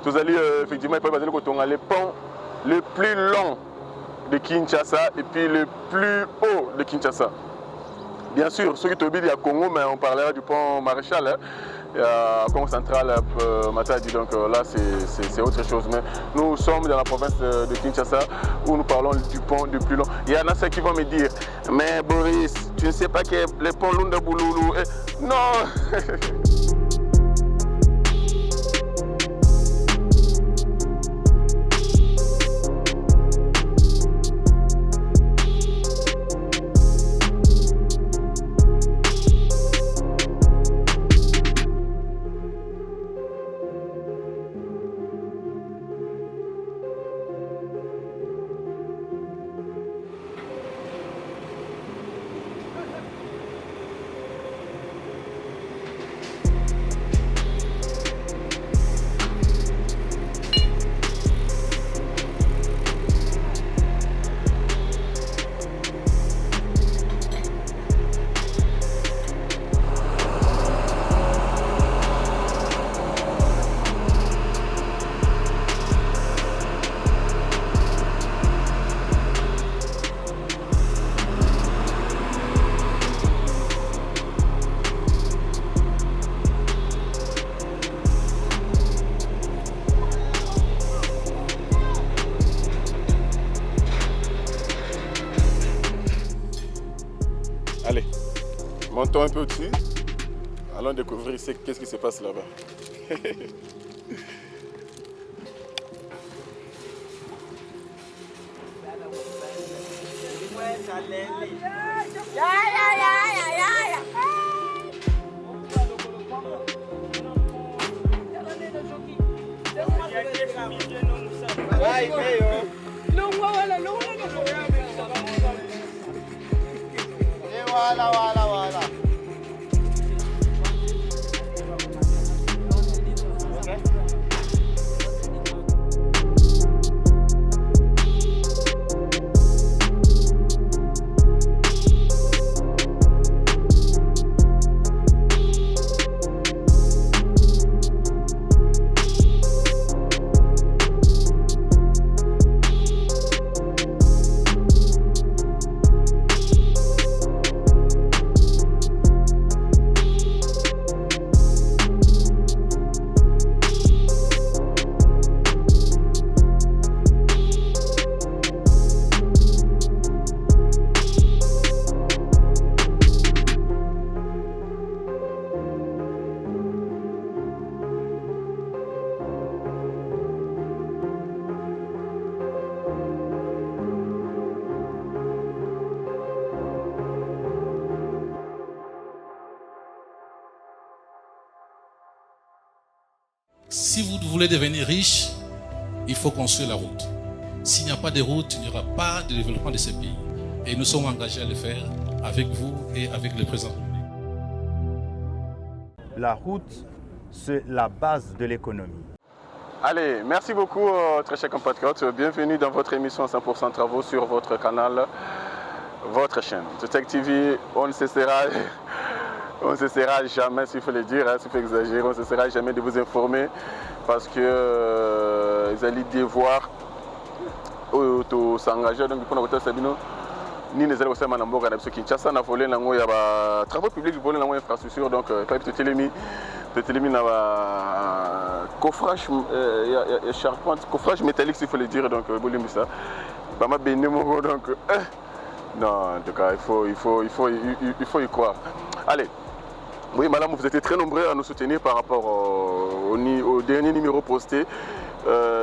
Vous allez effectivement le pont le plus long de Kinshasa et puis le plus haut de Kinshasa. Bien sûr, ceux qui sont à Congo, mais on parlera du pont Maréchal, Congo central, Matadi, donc là c'est autre chose. Mais nous sommes dans la province de Kinshasa où nous parlons du pont le plus long. Il y en a ceux qui vont me dire, mais Boris, tu ne sais pas que le pont Lunda Bouloulou. Non. Allez, montons un peu au-dessus. Allons découvrir qu'est-ce qui se passe là-bas. Voilà. Si vous voulez devenir riche, il faut construire la route. S'il n'y a pas de route, il n'y aura pas de développement de ce pays. Et nous sommes engagés à le faire avec vous et avec le président. La route, c'est la base de l'économie. Allez, merci beaucoup très chers compatriotes. Bienvenue dans votre émission 100% Travaux sur votre canal, votre chaîne. Tech TV, on ne cessera jamais, s'il faut le dire, s'il faut exagérer, on ne cessera jamais de vous informer parce que vous allez devoir s'engager. Donc, pour notre Sabino, ni les élèves au Manamboga, parce que Kinshasa n'a volé les travaux publics, volé les infrastructures. Donc, Télémi n'a coffrage, charpente, coffrage métallique, s'il faut le dire. Donc, ça. Donc, non, en tout cas, il faut y croire. Allez. Oui, madame, vous étiez très nombreux à nous soutenir par rapport au dernier numéro posté.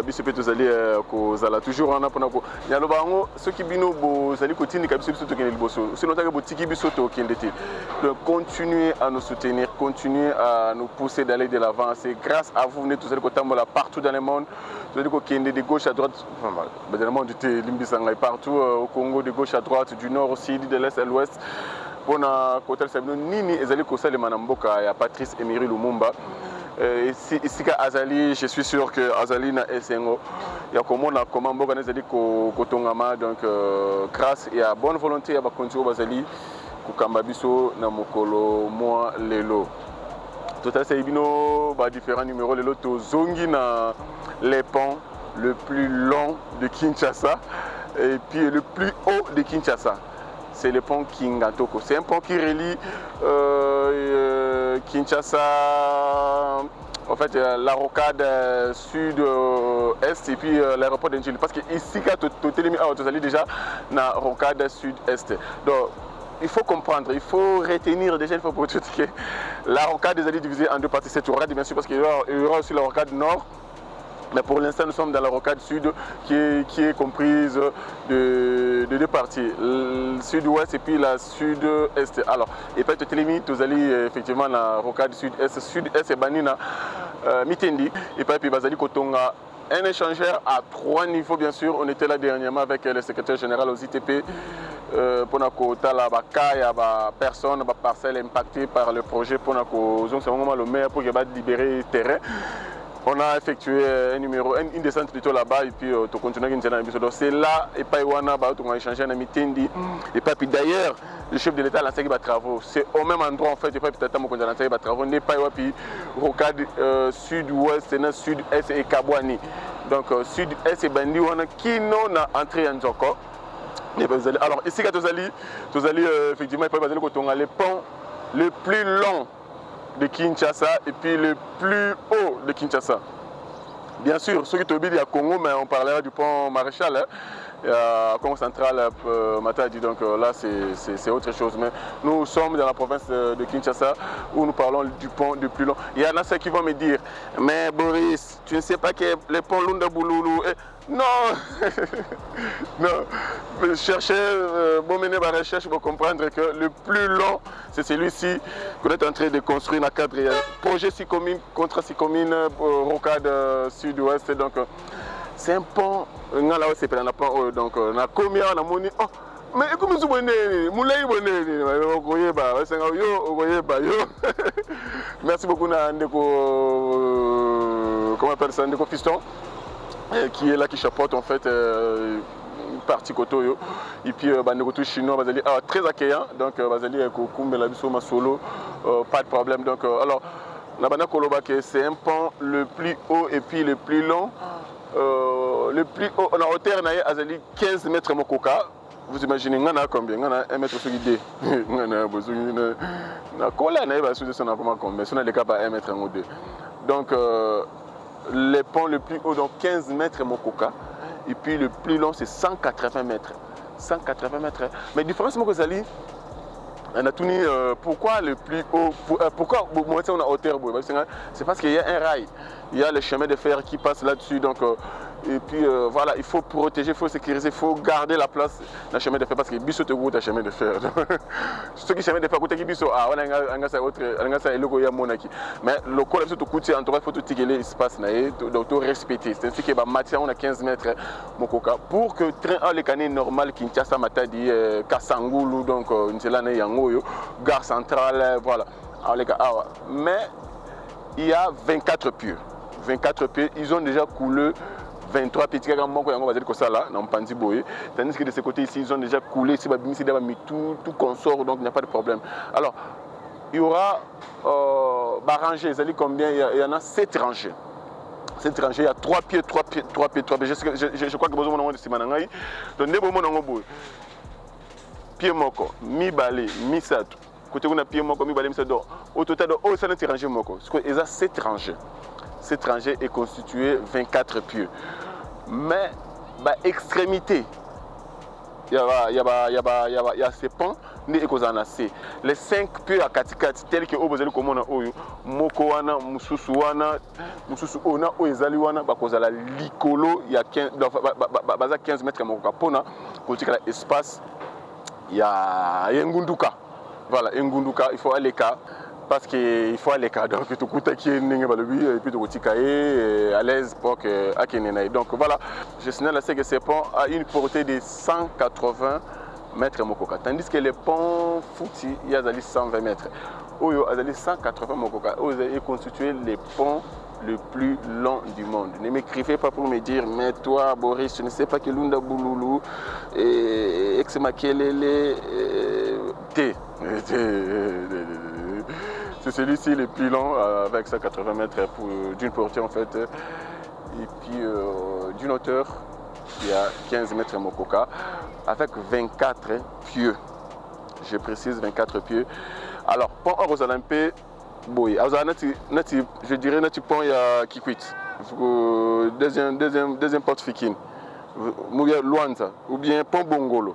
Bispe tozali kozala toujours en apona ko yaloba ngo soki bino bozali kotindika biso to kende liboso sinon taka botiki biso to kende te. Donc continuez à nous soutenir, continuez à nous pousser d'aller de l'avant. C'est grâce à vous venez tozali kotambola partout dans le monde. Tozali ko kende de gauche à droite, dans le monde du limbisanga partout au Congo, de gauche à droite, du nord au sud, de l'est à l'ouest. Pour na côté Sabino nini ezali kosala manamboka ya Patrice Emery Lumumba. Ici à Azali, je suis sûr que Azali na SNO, il y a comment Mboka Nezali Kotongama, donc grâce et à bonne volonté, il y a Bakonjo Azali, Kukambabiso, Namokolo, moi, Lelo. Total Saibino, différents numéros, les lotos Zongi na les ponts le plus long de Kinshasa et puis le plus haut de Kinshasa. C'est le pont Kingatoko. C'est un pont qui relie Kinshasa, en fait, la rocade sud-est et puis l'aéroport d'Enjili. Parce que ici, quand tu es déjà dans la rocade sud-est. Donc, il faut comprendre, il faut retenir déjà, il faut que la rocade est divisée en deux parties. Cette rocade, bien sûr, parce qu'il y aura aussi la rocade nord. Mais pour l'instant, nous sommes dans la rocade sud qui est comprise de deux parties, le sud-ouest et puis la sud-est. Alors, et puis tu as effectivement la rocade sud-est. Sud-est et Banina, Mitendi. Et puis Bazali Kotonga. Un échangeur à 3 niveaux, bien sûr. On était là dernièrement avec le secrétaire général aux ITP pour la personne, parcelle impactée par le projet pour c'est vraiment le maire pour libérer le terrain. On a effectué une descente plutôt là-bas et puis on continue à donc c'est là et puis on a échangé un Mitendi et puis d'ailleurs le chef de l'État a lancé des travaux. C'est au même endroit en fait et puis peut-être qu'on a lancé des travaux. n'est pas puis rocade sud-ouest, sud-est et Kabwani. Donc sud-est et Bandi on a qui non a entré en Zoko. Alors ici quand vous allez effectivement il faut on a le pont le plus long de Kinshasa et puis le plus haut de Kinshasa. Bien sûr, ceux qui sont à Congo, mais on parlera du pont Maréchal, à Congo central, Matadi, donc là c'est autre chose. Mais nous sommes dans la province de Kinshasa où nous parlons du pont le plus long. Il y en a ceux qui vont me dire, mais Boris, tu ne sais pas que le pont Lunda Bouloulou est... Non, non. Cherchez, bon mener ma recherche pour comprendre que le plus long, c'est celui-ci qu'on est en train de construire dans le cadre projet Sicomine contre Sicomine rocade sud-ouest. Donc c'est un pont, donc on a combien on a monnaie. Oh, mais comment vous bonnet, moulay bonnet, merci beaucoup Ndeko, comment on appelle ça, Ndeko Fiston. Qui est là, qui chapeaute en fait une partie Kotoyo. Et puis Bandekoto chinois, très accueillant. Donc Bazali Kokumbe la Bissoma solo, pas de problème. Donc alors, Nabana Koloba, c'est un pont le plus haut et puis le plus long. Le plus haut, on a hauteur Azali 15 mètres Mokoka. Vous imaginez, on a combien? On a 1 mètre sur l'idée. On a besoin de. On a collé, on a besoin de son appartement combien? On a les cas par 1 mètre ou 2. Donc, le pont le plus haut, donc 15 mètres Mokoka, et puis le plus long, c'est 180 mètres. 180 mètres. Mais différence, Mokozali, on a tout mis, pourquoi le plus haut, pourquoi on a hauteur? C'est parce qu'il y a un rail, il y a le chemin de fer qui passe là-dessus. Donc, et puis voilà, il faut protéger, il faut sécuriser, il faut garder la place dans le chemin de fer parce que biso te goûte le chemin de fer. Ceux qui chemin de fer, côté biso, ah, on a ça autre, on a ça et logo ya monaki. Mais le col biso te coûte, en tout cas, il faut tout tirer l'espace naé, donc tout respecter. C'est ainsi que bah matière on a 15 mètres mokoka pour que train à l'écané normal Kinshasa Matadi Kasangulu donc une selane yango gare centrale voilà. Mais il y a 24 pieux. 24 pieux, ils ont déjà coulé 23 petits gars on va dire que ça là dans Pandi Boye, tandis que de ce côté ici ils ont déjà coulé, c'est tout consort, donc il n'y a pas de problème. Alors il y aura rangées, c'est-à-dire combien il y en a 7 rangées. 7 rangées, il y a 3 pieds, 3 pieds, 3 pieds, 3 pieds. Je crois que besoin de Simanangai. Donc ne bon mon pied moko, mi balé, mi sato. Côté on a pied moko, mi balé, mi sato. Au total oh ça n'est rangé moko. Parce que il y a 7 rangées. Cette rangée est constituée 24 pieux. Mais, extrémité, il y a ces ponts, les 5 pieux à Katikati, tels que Obozali Komona Oyo, Mokowana, Mususuwana, Mususuona, Oezaliwana, Bakozala Likolo, il y a 15 mètres à Mokapona, pour dire l'espace, il y a Ngunduka. Voilà, Ngunduka, il faut aller là. Parce qu'il faut aller là, donc tout coûte qui est et puis tout à l'aise pour que donc voilà, je signale que ce pont a une portée de 180 mètres Mokoka, tandis que le pont Fouti il y a 120 mètres. Oyo a 180 Mokoka, est constitué le pont le plus long du monde. Ne m'écrivez pas pour me dire mais toi Boris, tu ne sais pas que Lunda Bouloulou et Exemakelele T. C'est celui-ci le plus long, avec 180 mètres d'une portée en fait. Et puis d'une hauteur qui a 15 mètres Mokoka, avec 24 pieux. Je précise 24 pieux. Alors, pont en Rosalampé, boy. Je dirais que pont il y a Kikwit. Deuxième porte Fikine. Luanza. Ou bien pont Bongolo.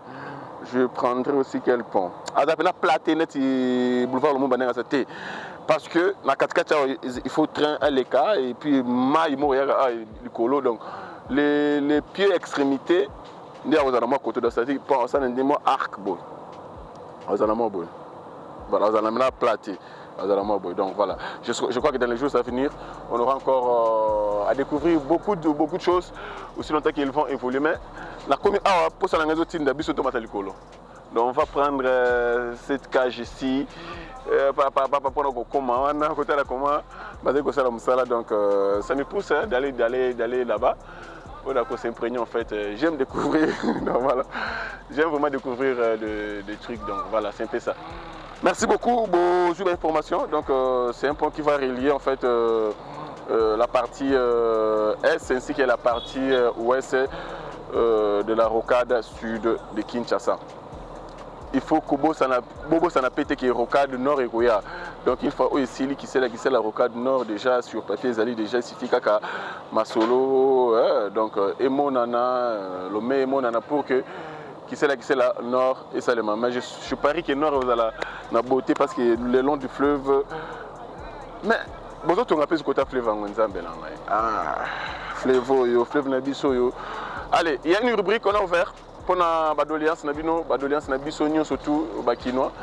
Je prendrai aussi quel pont. Adapena platé net boulevard Lumumba T. Parce que na 4x4 il faut train à l'écart et puis maille mourir à l'écolo. Donc les pieds extrémités, on a un côté de ça, pour ça on a arc boy. On a un boy. Voilà, on a platé. Donc voilà, je crois que dans les jours à venir, on aura encore à découvrir beaucoup de choses, aussi longtemps qu'ils vont évoluer. Mais la commune pour ça donc on va prendre cette cage ici, donc ça me pousse d'aller là-bas. On s'imprégner en fait. J'aime découvrir, donc, voilà. J'aime vraiment découvrir des trucs, donc voilà, c'est un peu ça. Merci beaucoup pour cette information. Donc c'est un pont qui va relier en fait la partie est ainsi que la partie ouest de la rocade sud de Kinshasa. Il faut que Bobo s'en a pété qui est rocade nord et Goya. Donc il faut aussi qui c'est la rocade nord déjà sur papier Zali déjà il suffit qu'à Masolo donc Emonana Lomé Emonana pour que qui c'est la nord et Salema. Mais je parie que nord vous allez la beauté parce que le long du fleuve. Mais bon on rappelle ce côté fleuve en Nzambe là. Ah fleuve Nabiso yo. Allez, il y a une rubrique qu'on a ouverte pour la Badoliance Nabisonio surtout au Bakinois.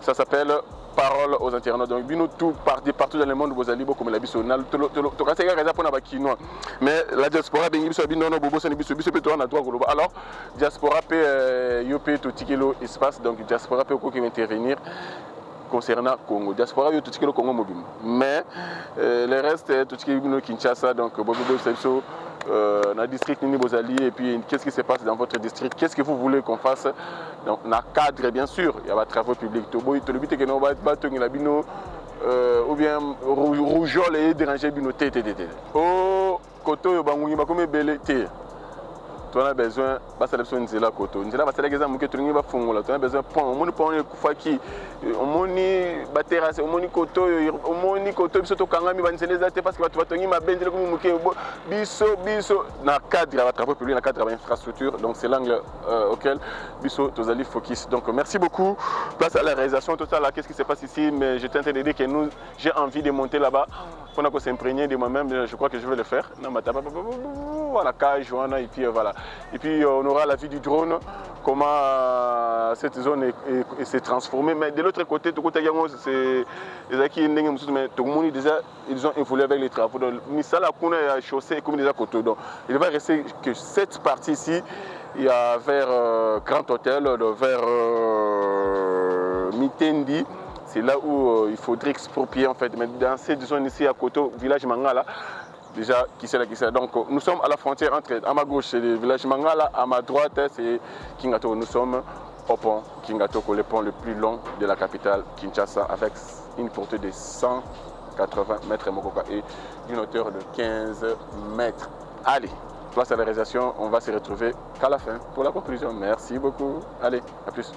Ça s'appelle Parole aux internautes. Donc bino tout partout dans le monde vous allez beaucoup comme la bisonal to kasi ga pour na Bakinois. Mais la diaspora bengi biso bino no bobo soni biso pe to na droit global. Alors diaspora pe yopé to tikelo espace donc diaspora pe ko qui va intervenir concernant Congo. Diaspora yo tout tikelo Congo mobile. Mais le reste tout tikelo Kinshasa donc bobo Sebso dans le district Nini Bozali et puis qu'est-ce qui se passe dans votre district, qu'est-ce que vous voulez qu'on fasse dans le cadre bien sûr, il y a des travaux publics, le but est que nous allons ou bien rougeole et déranger bino tététété. Oh, koto yo bangungi bakome belé té. Tu as besoin basa la besoin nzela koto. Nzela basa la geza muke tulingi ba fungola. Tu as besoin pont, on moni pont kufaki. On moni ba terrasse, on moni koto biso to kangami ba nzeleza té parce que tu vas tongi ma bendele comme muke biso na cadre à travaux publics, na cadre à infrastructure. Donc c'est l'angle auquel biso tozali focus. Donc merci beaucoup. Place à la réalisation totale là, qu'est-ce qui se passe ici mais je t'entends dire que nous j'ai envie de monter là-bas. On a s'imprégner de moi-même, je crois que je vais le faire. Voilà, cage, et puis voilà. Et puis on aura la vue du drone, comment cette zone s'est transformée. Mais de l'autre côté, tout côté c'est les acquis mais tout le monde déjà ils ont évolué avec les travaux. Donc Misala Kuna a chaussé comme déjà côté. Donc il va rester que cette partie ici, il y a vers Grand Hôtel, vers Mitendi. C'est là où il faudrait exproprier en fait. Mais dans cette zone ici à côté, village Mangala, déjà qui c'est là. Donc nous sommes à la frontière entre, à ma gauche c'est le village Mangala, à ma droite c'est Kingato. Nous sommes au pont Kingato, le pont le plus long de la capitale Kinshasa, avec une portée de 180 mètres Mokoka et d'une hauteur de 15 mètres. Allez, place à la réalisation, on va se retrouver qu'à la fin pour la conclusion. Merci beaucoup. Allez, à plus.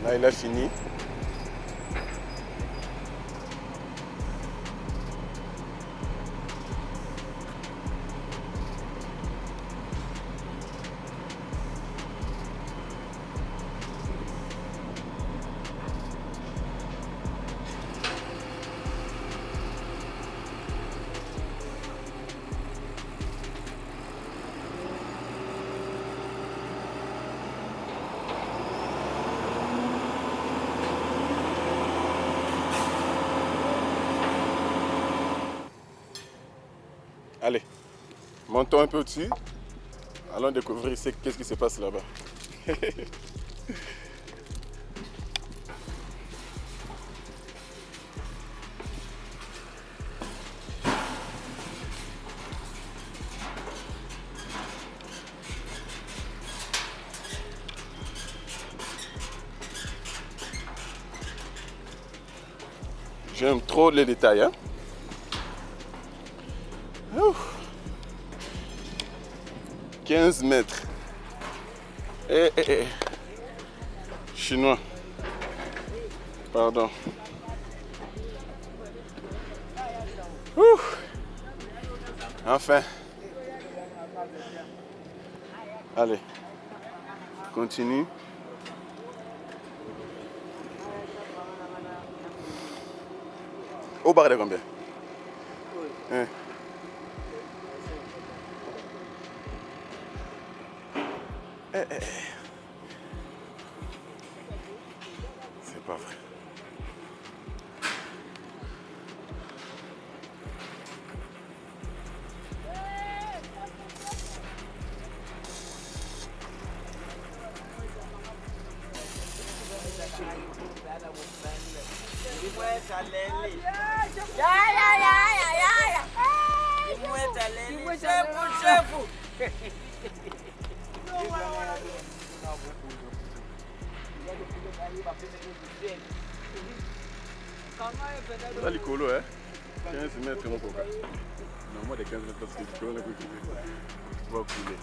Là, il a fini. Allez, montons un peu au-dessus. Allons découvrir qu'est-ce qui se passe là-bas. J'aime trop les détails. Hein? Ouf. 15 mètres. Chinois. Pardon. Ouf. Enfin. Allez. Continue. Au bar de combien? Hein? C'est pas vrai. Là, les colos, hein? 15 mètres, mon coca. Non, moi, des 15 mètres, parce que tu peux va couler.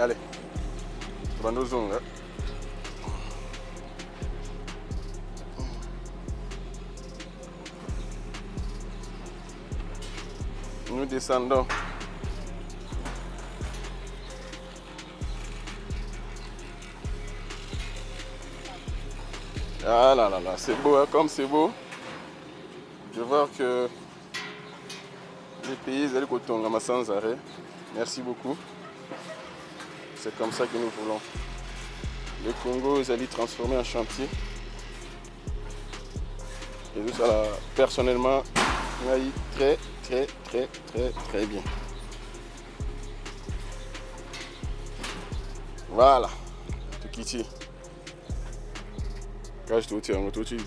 Allez. Bandozonga. Nous descendons. Ah là là là, c'est beau, hein, comme c'est beau. Je vois que les pays, ils allaient Kotongama sans arrêt. Merci beaucoup. C'est comme ça que nous voulons. Le Congo, ils allaient transformer en chantier. Et tout ça, personnellement, très, très, très, très, très bien. Voilà. Tukiti. Quand je te tiens, on te tire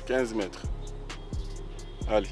15 mètres. Allez.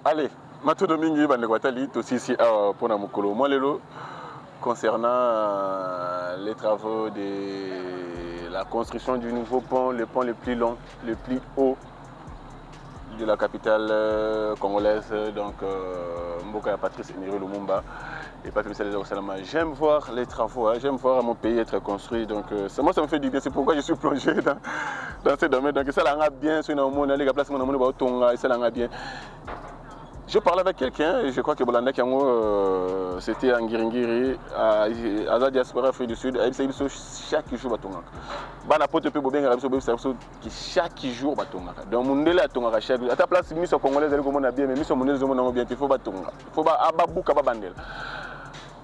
Allez, Matodo Mingi, Bandekwatali, Tosisi, Pona Mukolo. Moi, Lelo, concernant les travaux de la construction du nouveau pont, le pont le plus long, le plus haut de la capitale congolaise, donc Mboka Patrice Emery Lumumba et Patrice Salama. J'aime voir les travaux, hein, j'aime voir mon pays être construit, donc moi ça me fait du bien, c'est pourquoi je suis plongé dans ce domaine. Donc ça l'a bien, sur les places, ça l'a bien. Je parlais avec quelqu'un, et je crois que Bolanda Kiango, c'était en Giringiri, à la diaspora Afrique du Sud, chaque jour, chaque jour, donc Mundela Tonga chaque jour. À ta place, Miss Congolais, bien, mais Miss Mundela, bien, il faut battre. Il faut battre Bandel.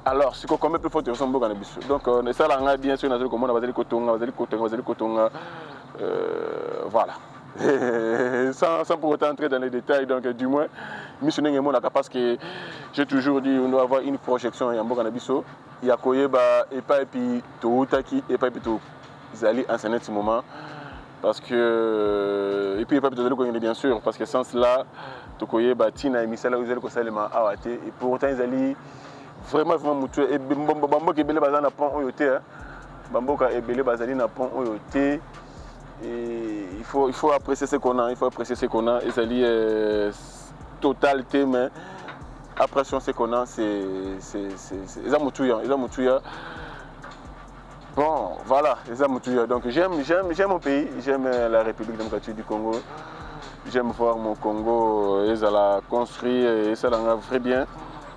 Alors, ce qu'on met plus fort, c'est un bon donc, ça l'a bien sûr, on va aller Kotonga, voilà. Sans pour autant entrer dans les détails, donc du moins, parce que j'ai toujours dit qu'on doit avoir une projection en Boganabiso. Il y a Koyeba et pas et puis Toutaki et pas et puis Zali en ce moment. Parce que. Et puis, bien sûr, parce que sans cela, Tokoyeba, Tina et Misala, vous allez Kosalema Awate. Et pourtant, ils allaient vraiment mutué. Et Bamboka et Bélé Bazana Pont Oyoté. Bamboka et Bélé Bazalina Pont Oyoté. Et il faut apprécier ce qu'on a, et ça dit totalité, mais appréciation ce qu'on a, c'est bon, voilà, donc j'aime mon pays, j'aime la République démocratique du Congo, j'aime voir mon Congo, et ça l'a construit, et ça l'a très bien,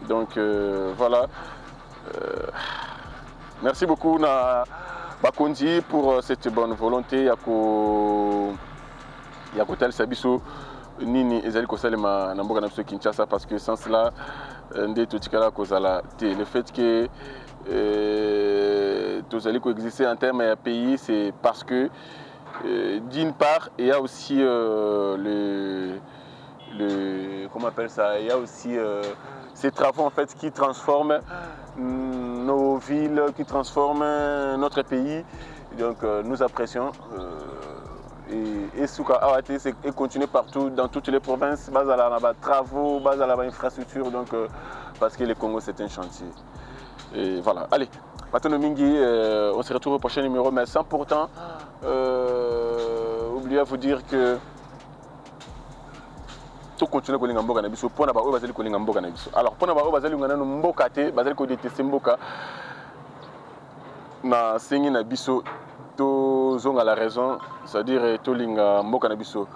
donc voilà, merci beaucoup. Bakondi pour cette bonne volonté, Yakotel Sabiso, Nini Ezali Kosalema Namboka Napso Kinshasa, parce que sans cela, le fait que tous allez coexister en termes de pays, c'est parce que d'une part, il y a aussi comment on appelle ça, il y a aussi ces travaux en fait qui transforment nos villes, qui transforment notre pays. Donc nous apprécions et Souka Awate et continuer partout dans toutes les provinces, base à la travaux, base à la infrastructure, donc parce que le Congo c'est un chantier. Et voilà, allez, maintenant Mingi, on se retrouve au prochain numéro, mais sans pourtant oublier à vous dire que tout continue kolinga mboka na biso pona ba o bazali kolinga mboka na biso. Alors pona ba o bazali ngana no mboka te bazali ko détester mboka na sengi na biso to zonga la raison, c'est-à-dire to linga mboka na biso.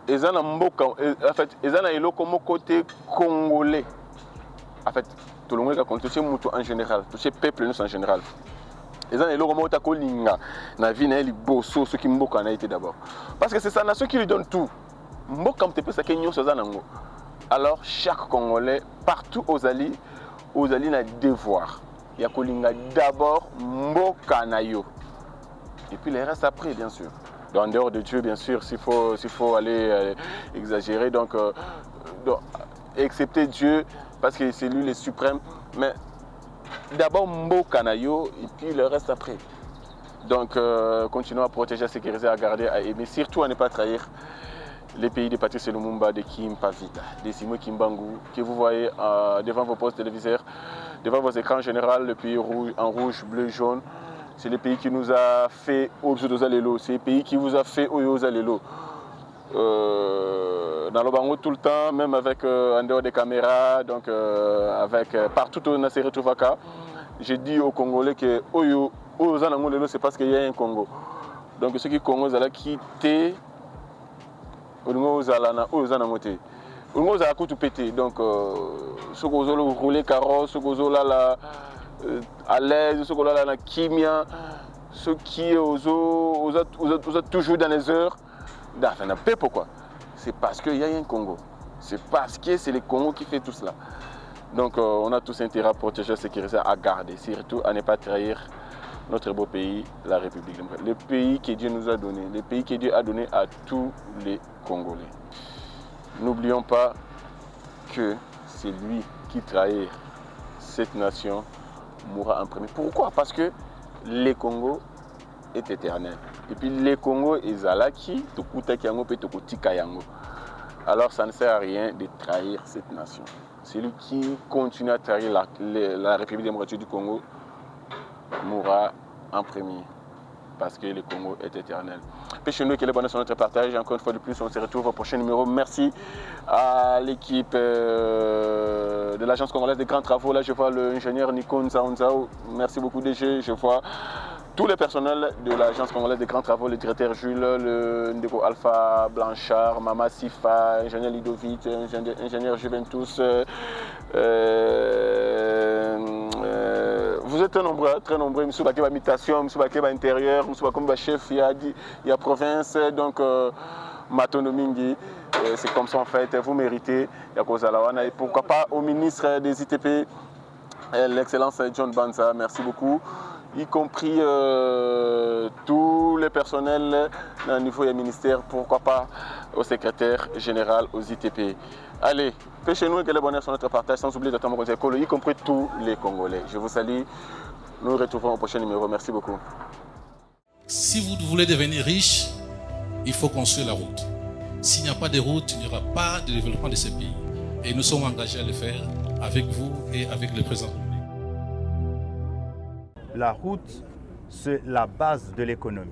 Ezana mboka en fait ezana eloko mo côté congolais. En fait tout le monde a compté mutu en général, tout ce peuple nous en général. Ezana eloko mo ta kolinga na vie na liboso ce qui mboka na été d'abord. Parce que c'est sa nation qui lui donne tout. Alors chaque Congolais, partout aux alliés n'a devoir. Il y a kolinga d'abord mboka na yo. Et puis les restes après, bien sûr. En dehors de Dieu, bien sûr, s'il faut aller exagérer, donc accepter Dieu parce que c'est lui le suprême. Mais d'abord mboka na yo et puis le reste après. Donc continuons à protéger, à sécuriser, à garder, à aimer, surtout à ne pas trahir les pays de Patrice Lumumba, de Kim Pavita, de Simon Kimbangu, que vous voyez devant vos postes téléviseurs, devant vos écrans généraux, le pays en rouge, bleu, jaune. C'est le pays qui nous a fait Oyoza Lelo, c'est le pays qui vous a fait Oyoza Lelo. Dans le bango tout le temps, même avec en dehors des caméras, donc avec partout où on se retrouve à j'ai dit aux Congolais que Oyoza Lelo, c'est parce qu'il y a un Congo. Donc ceux qui Congo, ils ont quitté. Donc, ceux qui ont roulé carrosse, ceux qui ont à l'aise, ceux qui ont la kimia, ceux qui ont toujours dans les heures, pourquoi? C'est parce qu'il y a un Congo. C'est parce que c'est le Congo qui fait tout cela. Donc, on a tous intérêt à protéger, à sécuriser, à garder, surtout à ne pas trahir notre beau pays, la République démocratique. Le pays que Dieu nous a donné, le pays que Dieu a donné à tous les Congolais. N'oublions pas que c'est lui qui trahit cette nation mourra en premier. Pourquoi? Parce que le Congo est éternel. Et puis le Congo est Zalaki, Tokuta Kiango, Tokutika Yango. alors ça ne sert à rien de trahir cette nation. Celui qui continue à trahir la République démocratique du Congo mourra en premier, parce que le Congo est éternel. Pêchez-nous et que les bonnes sur notre partage. Encore une fois de plus, on se retrouve au prochain numéro. Merci à l'équipe de l'Agence congolaise des grands travaux. Là, je vois l'ingénieur Nico Nzaonzao. Merci beaucoup DG. Je vois tous les personnels de l'Agence congolaise des grands travaux, le directeur Jules, le Ndeko Alpha Blanchard, Mama Sifa, ingénieur Ludovic, ingénieur Juventus. Vous êtes nombreux, très nombreux. M. Bakeba Imitation, M. Bakeba Intérieur, M. Bakeba Chef, il y a province, donc Matono Mingi. C'est comme ça en fait, vous méritez. Et pourquoi pas au ministre des ITP, l'excellence John Banza, merci beaucoup. Y compris tous les personnels au niveau du ministère, pourquoi pas au secrétaire général, aux ITP. Allez, pêchez-nous et que les bonheurs sur notre partage, sans oublier d'entendre mon école, y compris tous les Congolais. Je vous salue, nous nous retrouvons au prochain numéro. Merci beaucoup. Si vous voulez devenir riche, il faut construire la route. S'il n'y a pas de route, il n'y aura pas de développement de ces pays. Et nous sommes engagés à le faire avec vous et avec le président. La route, c'est la base de l'économie.